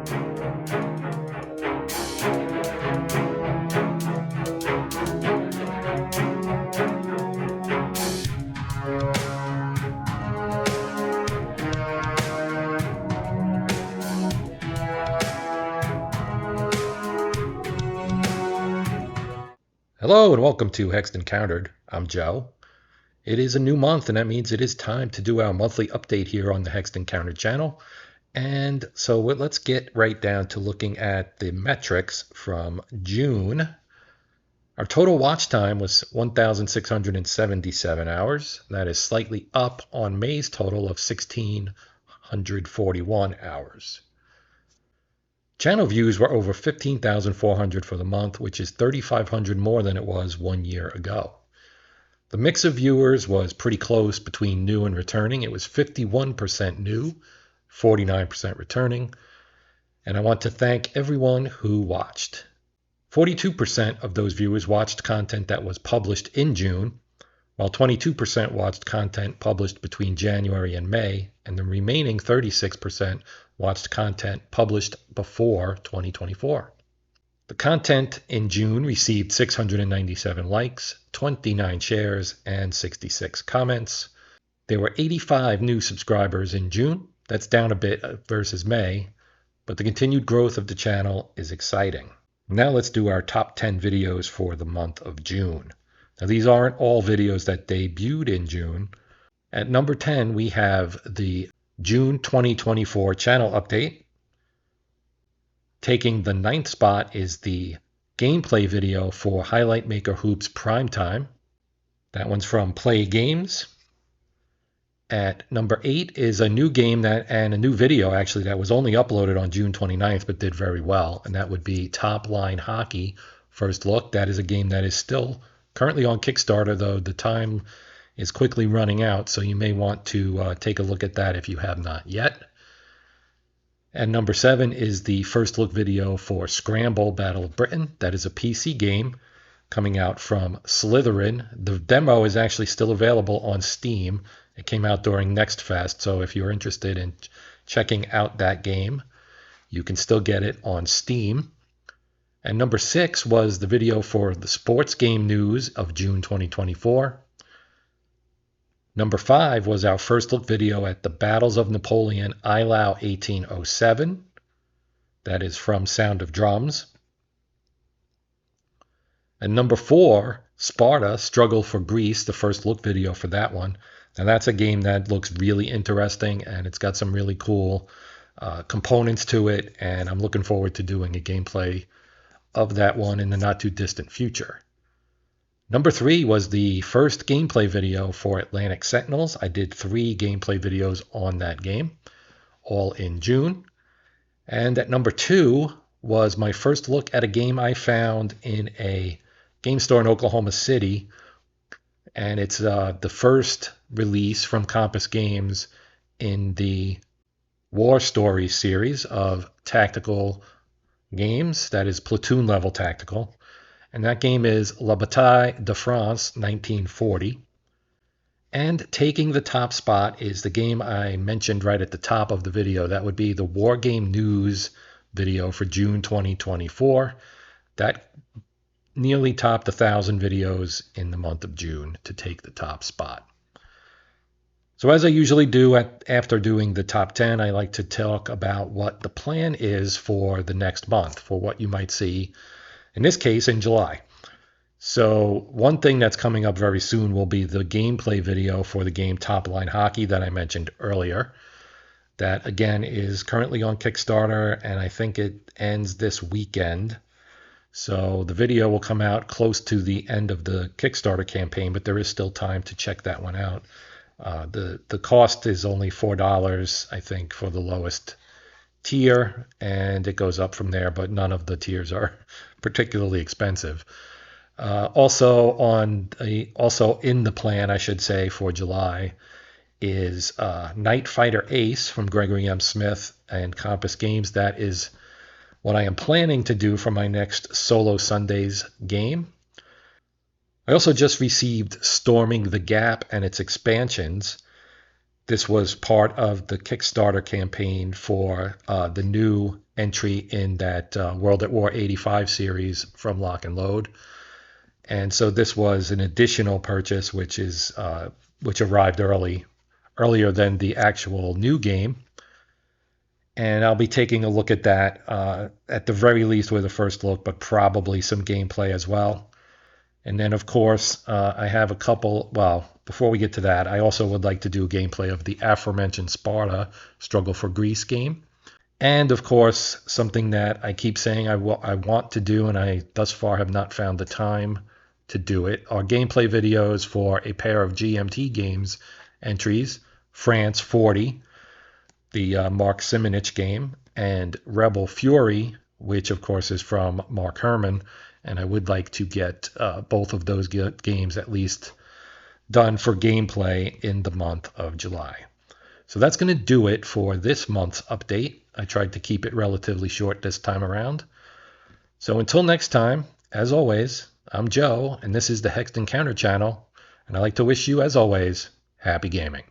Hello and welcome to Hexed Encountered. I'm Joe. It is a new month, and that means it is time to do our monthly update here on the Hexed Encountered channel. And so let's get right down to looking at the metrics from June. Our total watch time was 1,677 hours. That is slightly up on May's total of 1,641 hours. Channel views were over 15,400 for the month, which is 3,500 more than it was 1 year ago. The mix of viewers was pretty close between new and returning. It was 51% new, 49% returning. And I want to thank everyone who watched. 42% of those viewers watched content that was published in June, while 22% watched content published between January and May, and the remaining 36% watched content published before 2024. The content in June received 697 likes, 29 shares, and 66 comments. There were 85 new subscribers in June. That's down a bit versus May, but the continued growth of the channel is exciting. Now let's do our top 10 videos for the month of June. Now these aren't all videos that debuted in June. At number 10, we have the June 2024 channel update. Taking the 9th spot is the gameplay video for Highlight Maker Hoops Primetime. That one's from Play Games. At number 8 is a new game and a new video actually that was only uploaded on June 29th but did very well, and that would be Top Line Hockey First Look. That is a game that is still currently on Kickstarter, though the time is quickly running out, so you may want to take a look at that if you have not yet. And number 7 is the first look video for Scramble Battle of Britain. That is a PC game coming out from Slytherin. The demo is actually still available on Steam. It came out during Next Fest, so if you're interested in checking out that game, you can still get it on Steam. And number 6 was the video for the sports game news of June 2024. Number 5 was our first look video at the Battles of Napoleon Eylau 1807. That is from Sound of Drums. And number 4, Sparta Struggle for Greece, the first look video for that one. Now that's a game that looks really interesting, and it's got some really cool components to it, and I'm looking forward to doing a gameplay of that one in the not too distant future. Number 3 was the first gameplay video for Atlantic Sentinels. I did 3 gameplay videos on that game, all in June. And at number 2 was my first look at a game I found in a game store in Oklahoma City. And it's the first release from Compass Games in the War Stories series of tactical games. That is platoon level tactical. And that game is La Bataille de France 1940. And taking the top spot is the game I mentioned right at the top of the video. That would be the War Game News video for June 2024. That nearly topped 1,000 videos in the month of June to take the top spot. So as I usually do after doing the top 10, I like to talk about what the plan is for the next month, for what you might see, in this case, in July. So one thing that's coming up very soon will be the gameplay video for the game Top Line Hockey that I mentioned earlier. That, again, is currently on Kickstarter, and I think it ends this weekend. So the video will come out close to the end of the Kickstarter campaign, but there is still time to check that one out. The cost is only $4, I think, for the lowest tier, and it goes up from there, but none of the tiers are particularly expensive. Also in the plan, I should say, for July is Night Fighter Ace from Gregory M. Smith and Compass Games. That is what I am planning to do for my next Solo Sundays game. I also just received Storming the Gap and its expansions. This was part of the Kickstarter campaign for the new entry in that World at War 85 series from Lock and Load. And so this was an additional purchase, which arrived earlier than the actual new game. And I'll be taking a look at that at the very least with a first look, but probably some gameplay as well. And then, of course, I have a couple. Well, before we get to that, I also would like to do a gameplay of the aforementioned Sparta Struggle for Greece game. And, of course, something that I keep saying I want to do, and I thus far have not found the time to do it, are gameplay videos for a pair of GMT games entries, France 40, the Mark Simonich game, and Rebel Fury, which, of course, is from Mark Herman. And I would like to get both of those games at least done for gameplay in the month of July. So that's going to do it for this month's update. I tried to keep it relatively short this time around. So until next time, as always, I'm Joe, and this is the Hexed Encounter channel, and I'd like to wish you, as always, happy gaming.